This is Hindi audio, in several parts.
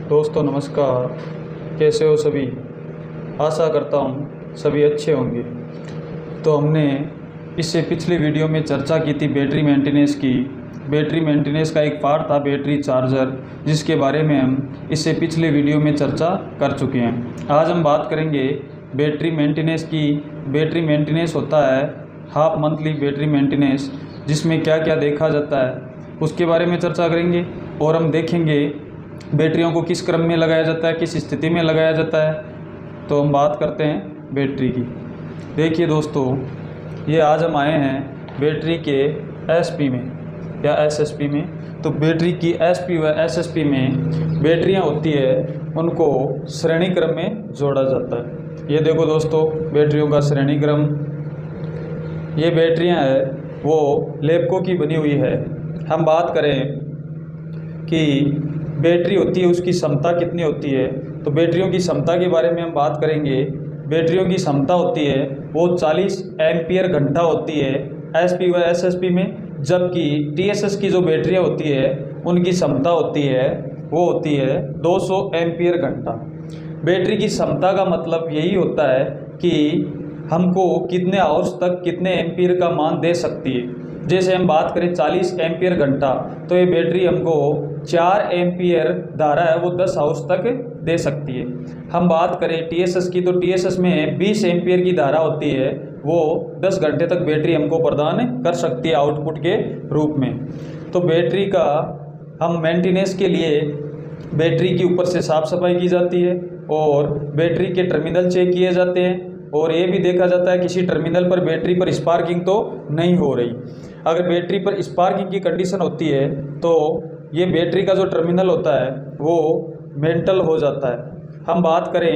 दोस्तों नमस्कार, कैसे हो सभी। आशा करता हूँ सभी अच्छे होंगे। तो हमने इससे पिछली वीडियो में चर्चा की थी बैटरी मेंटेनेंस की। बैटरी मेंटेनेंस का एक पार्ट था बैटरी चार्जर, जिसके बारे में हम इससे पिछले वीडियो में चर्चा कर चुके हैं। आज हम बात करेंगे बैटरी मेंटेनेंस की। बैटरी मेंटेनेंस होता है हाफ मंथली बैटरी मेंटेनेंस, जिसमें क्या क्या देखा जाता है उसके बारे में चर्चा करेंगे। और हम देखेंगे बैटरियों को किस क्रम में लगाया जाता है, किस स्थिति में लगाया जाता है। तो हम बात करते हैं बैटरी की। देखिए दोस्तों, ये आज हम आए हैं बैटरी के एसपी में या एसएसपी में। तो बैटरी की एसपी व एसएसपी में बैटरियां होती है, उनको श्रेणी क्रम में जोड़ा जाता है। ये देखो दोस्तों, बैटरियों का श्रेणी क्रम। ये बैटरियां है वो लेपको की बनी हुई है। हम बात करें कि बैटरी होती है उसकी क्षमता कितनी होती है, तो बैटरियों की क्षमता के बारे में हम बात करेंगे। बैटरियों की क्षमता होती है वो 40 एम्पियर घंटा होती है एसपी व एसएसपी में, जबकि टीएसएस की जो बैटरियां होती है उनकी क्षमता होती है वो होती है 200 एम्पियर घंटा। बैटरी की क्षमता का मतलब यही होता है कि हमको कितने आवर्स तक कितने एम्पियर का मान दे सकती है। जैसे हम बात करें 40 एम्पियर घंटा, तो ये बैटरी हमको 4 एम्पियर धारा है वो 10 आवर्स तक दे सकती है। हम बात करें टीएसएस की, तो टीएसएस में 20 एम्पियर की धारा होती है, वो 10 घंटे तक बैटरी हमको प्रदान कर सकती है आउटपुट के रूप में। तो बैटरी का हम मेंटेनेंस के लिए बैटरी के ऊपर से साफ़ सफाई की जाती है और बैटरी के टर्मिनल चेक किए जाते हैं, और ये भी देखा जाता है किसी टर्मिनल पर बैटरी पर स्पार्किंग तो नहीं हो रही। अगर बैटरी पर स्पार्किंग की कंडीशन होती है तो ये बैटरी का जो टर्मिनल होता है वो मेंटल हो जाता है। हम बात करें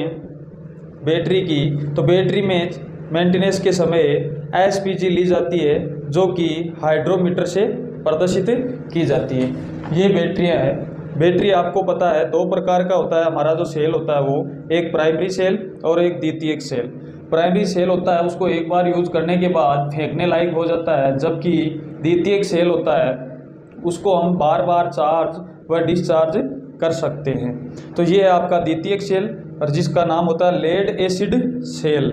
बैटरी की, तो बैटरी में मेंटेनेंस के समय एसपीजी ली जाती है, जो कि हाइड्रोमीटर से प्रदर्शित की जाती है। ये बैटरियां हैं। बैटरी आपको पता है 2 प्रकार का होता है। हमारा जो सेल होता है वो एक प्राइमरी सेल और एक द्वितीयक सेल। प्राइमरी सेल होता है उसको एक बार यूज़ करने के बाद फेंकने लायक हो जाता है, जबकि द्वितीयक सेल होता है उसको हम बार बार चार्ज व डिस्चार्ज कर सकते हैं। तो ये है आपका द्वितीयक सेल, और जिसका नाम होता है लेड एसिड सेल।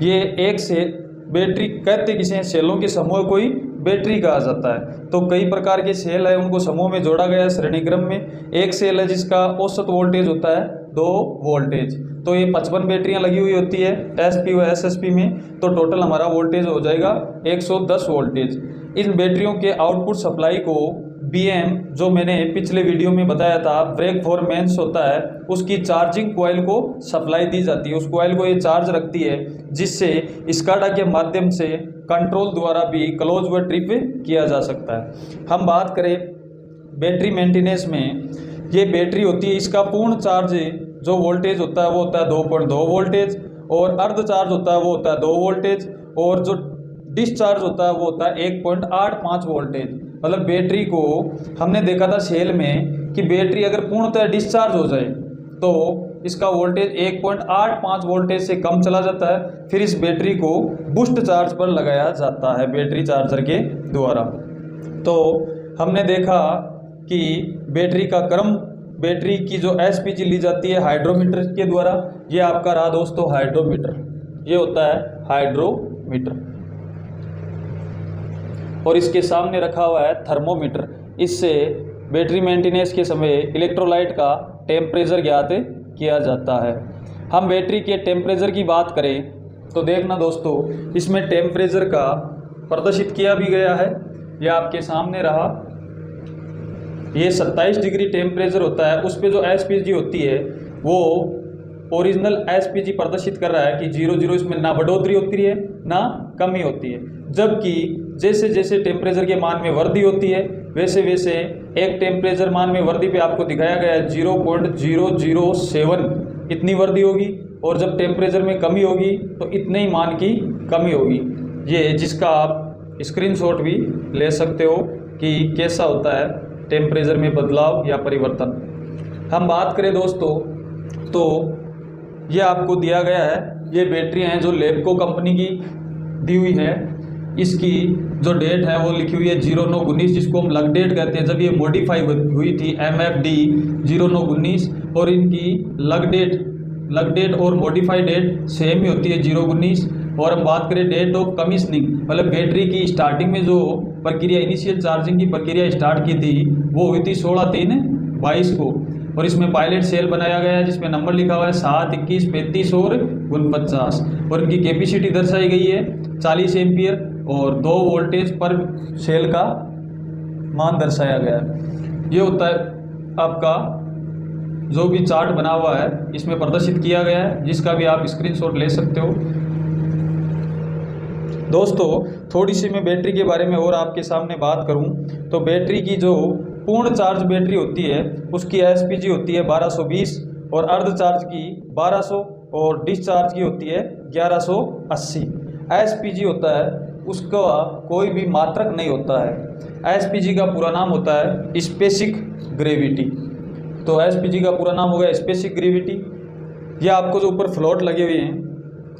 ये एक से बैटरी कहते किसी सेलों के समूह को ही बैटरी कहा जाता है। तो कई प्रकार के सेल है, उनको समूह में जोड़ा गया है श्रेणी क्रम में। एक सेल है जिसका औसत वोल्टेज होता है 2 वोल्टेज। तो ये 55 बैटरियां लगी हुई होती है एसपी व एसएसपी में, तो टोटल हमारा वोल्टेज हो जाएगा 110 वोल्टेज। इन बैटरियों के आउटपुट सप्लाई को बीएम, जो मैंने पिछले वीडियो में बताया था, ब्रेक फॉर मेंस होता है, उसकी चार्जिंग कॉइल को सप्लाई दी जाती है। उस कॉइल को ये चार्ज रखती है, जिससे स्काडा के माध्यम से कंट्रोल द्वारा भी क्लोज व ट्रिप किया जा सकता है। हम बात करें बैटरी मेंटेनेंस में, ये बैटरी होती है, इसका पूर्ण चार्ज जो वोल्टेज होता है वो होता है 2.2 वोल्टेज, और अर्ध चार्ज होता है वो होता है 2 वोल्टेज, और जो डिस्चार्ज होता है वो होता है 1.85 वोल्टेज। मतलब बैटरी को हमने देखा था सेल में कि बैटरी अगर पूर्णतः डिस्चार्ज हो जाए तो इसका वोल्टेज 1.85 वोल्टेज से कम चला जाता है। फिर इस बैटरी को बूस्ट चार्ज पर लगाया जाता है बैटरी चार्जर के द्वारा। तो हमने देखा कि बैटरी का क्रम, बैटरी की जो एसपीजी ली जाती है हाइड्रोमीटर के द्वारा। ये आपका रहा दोस्तों हाइड्रोमीटर, ये होता है हाइड्रोमीटर। और इसके सामने रखा हुआ है थर्मोमीटर। इससे बैटरी मेंटेनेंस के समय इलेक्ट्रोलाइट का टेम्परेचर ज्ञात किया जाता है। हम बैटरी के टेम्परेचर की बात करें तो देखना दोस्तों, इसमें टेम्परेचर का प्रदर्शित किया भी गया है। यह आपके सामने रहा, ये 27 डिग्री टेम्परेचर होता है। उस पर जो एसपीजी होती है वो ओरिजिनल एसपीजी प्रदर्शित कर रहा है कि 00, इसमें ना बढ़ोतरी होती है ना कमी होती है। जबकि जैसे जैसे टेम्परेचर के मान में वृद्धि होती है वैसे वैसे एक टेम्परेचर मान में वृद्धि पे आपको दिखाया गया है 0.007 इतनी वृद्धि होगी, और जब टेम्परेचर में कमी होगी तो इतने ही मान की कमी होगी। ये जिसका आप स्क्रीनशॉट भी ले सकते हो कि कैसा होता है टेम्परेचर में बदलाव या परिवर्तन। हम बात करें दोस्तों तो ये आपको दिया गया है, ये बैटरियाँ हैं जो लेपको कंपनी की दी हुई है। इसकी जो डेट है वो लिखी हुई है 09/19, जिसको हम लग डेट कहते हैं, जब ये मॉडिफाई हुई थी MFD 09/19। और इनकी लग डेट और मॉडिफाई डेट सेम ही होती है 0/19। और हम बात करें डेट ऑफ कमीशनिंग, मतलब बैटरी की स्टार्टिंग में जो प्रक्रिया, इनिशियल चार्जिंग की प्रक्रिया स्टार्ट की थी वो हुई थी 16/3/22 को। और इसमें पायलट सेल बनाया गया है जिसमें नंबर लिखा हुआ है 7, 21, 35 और 49। और इनकी कैपेसिटी दर्शाई गई है 40 एम्पियर और 2 वोल्टेज पर सेल का मान दर्शाया गया है। ये होता है आपका जो भी चार्ट बना हुआ है इसमें प्रदर्शित किया गया है, जिसका भी आप स्क्रीनशॉट ले सकते हो। दोस्तों, थोड़ी सी मैं बैटरी के बारे में और आपके सामने बात करूं तो बैटरी की जो पूर्ण चार्ज बैटरी होती है उसकी एसपीजी होती है 1220 और अर्ध चार्ज की 1200 और डिस्चार्ज की होती है 1180। एसपीजी होता है उसका कोई भी मात्रक नहीं होता है। एसपीजी का पूरा नाम होता है स्पेसिफिक ग्रेविटी। तो एसपीजी का पूरा नाम होगा स्पेसिफिक ग्रेविटी। ये आपको जो ऊपर फ्लोट लगे हुए हैं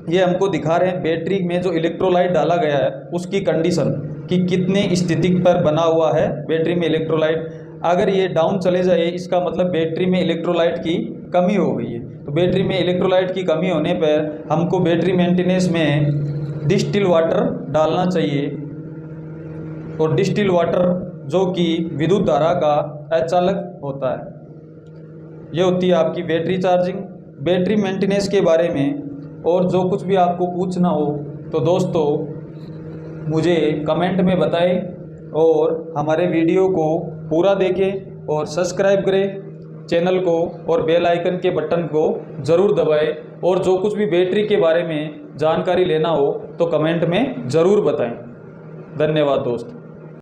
ये हमको दिखा रहे हैं बैटरी में जो इलेक्ट्रोलाइट डाला गया है उसकी कंडीशन कि कितने स्थिति पर बना हुआ है बैटरी में इलेक्ट्रोलाइट। अगर ये डाउन चले जाए इसका मतलब बैटरी में इलेक्ट्रोलाइट की कमी हो गई है। तो बैटरी में इलेक्ट्रोलाइट की कमी होने पर हमको बैटरी मेंटेनेंस में डिस्टिल वाटर डालना चाहिए। और डिस्टिल वाटर जो कि विद्युत धारा का अचालक होता है। ये होती है आपकी बैटरी चार्जिंग। बैटरी मेंटेनेंस के बारे में और जो कुछ भी आपको पूछना हो तो दोस्तों मुझे कमेंट में बताएं और हमारे वीडियो को पूरा देखें और सब्सक्राइब करें चैनल को और बेल आइकन के बटन को ज़रूर दबाएं। और जो कुछ भी बैटरी के बारे में जानकारी लेना हो तो कमेंट में ज़रूर बताएं। धन्यवाद दोस्त।